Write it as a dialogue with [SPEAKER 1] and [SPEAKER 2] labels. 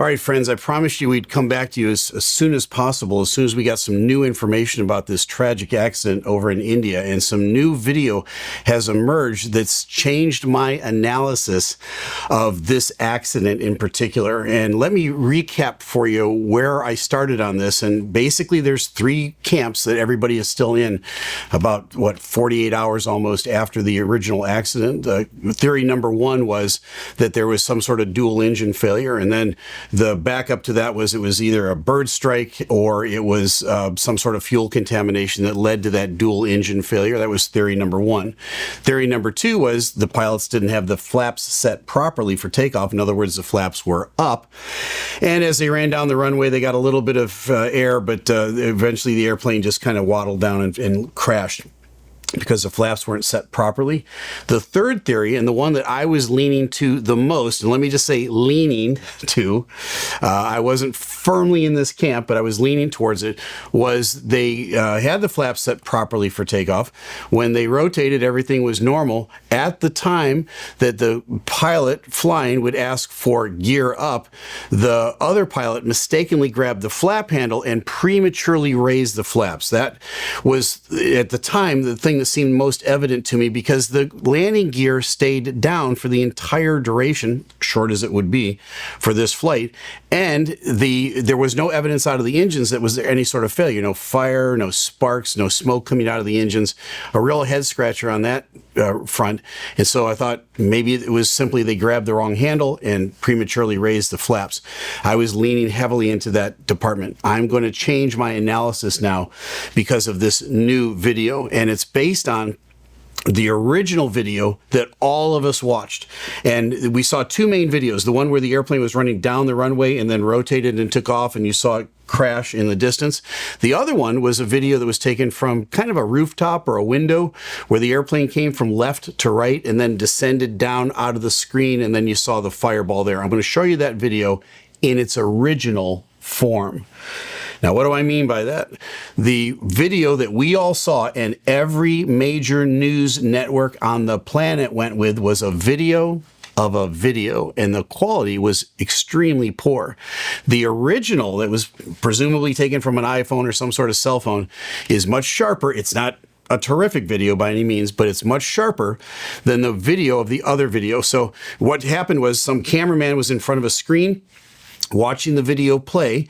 [SPEAKER 1] All right, friends, I promised you we'd come back to you as soon as possible, as soon as we got some new information about this tragic accident over in India, and some new video has emerged that's changed my analysis of this accident in particular. And let me recap for you where I started on this. And basically, there's three camps that everybody is still in about, 48 hours almost after the original accident. Theory number one was that there was some sort of dual engine failure, and then the backup to that was it was either a bird strike or it was some sort of fuel contamination that led to that dual engine failure. That was theory number one. Theory number two was the pilots didn't have the flaps set properly for takeoff. In other words, the flaps were up. And as they ran down the runway, they got a little bit of air, but eventually the airplane just kind of waddled down and crashed because the flaps weren't set properly. The third theory, and the one that I was leaning to the most, and let me just say leaning to, I wasn't firmly in this camp, but I was leaning towards it, was they had the flaps set properly for takeoff. When they rotated, everything was normal. At the time that the pilot flying would ask for gear up, the other pilot mistakenly grabbed the flap handle and prematurely raised the flaps. That was, at the time, the thing that seemed most evident to me, because the landing gear stayed down for the entire duration, short as it would be, for this flight, and there was no evidence out of the engines that was there any sort of failure. No fire, no sparks, no smoke coming out of the engines. A real head scratcher on that front. And so I thought maybe it was simply they grabbed the wrong handle and prematurely raised the flaps. I was leaning heavily into that department. I'm going to change my analysis now because of this new video, and it's based on the original video that all of us watched. And we saw two main videos, the one where the airplane was running down the runway and then rotated and took off, and you saw it crash in the distance. The other one was a video that was taken from kind of a rooftop or a window, where the airplane came from left to right and then descended down out of the screen, and then you saw the fireball there. I'm going to show you that video in its original form. Now, what do I mean by that? The video that we all saw and every major news network on the planet went with was a video of a video, and the quality was extremely poor. The original that was presumably taken from an iPhone or some sort of cell phone is much sharper. It's not a terrific video by any means, but it's much sharper than the video of the other video. So what happened was some cameraman was in front of a screen watching the video play.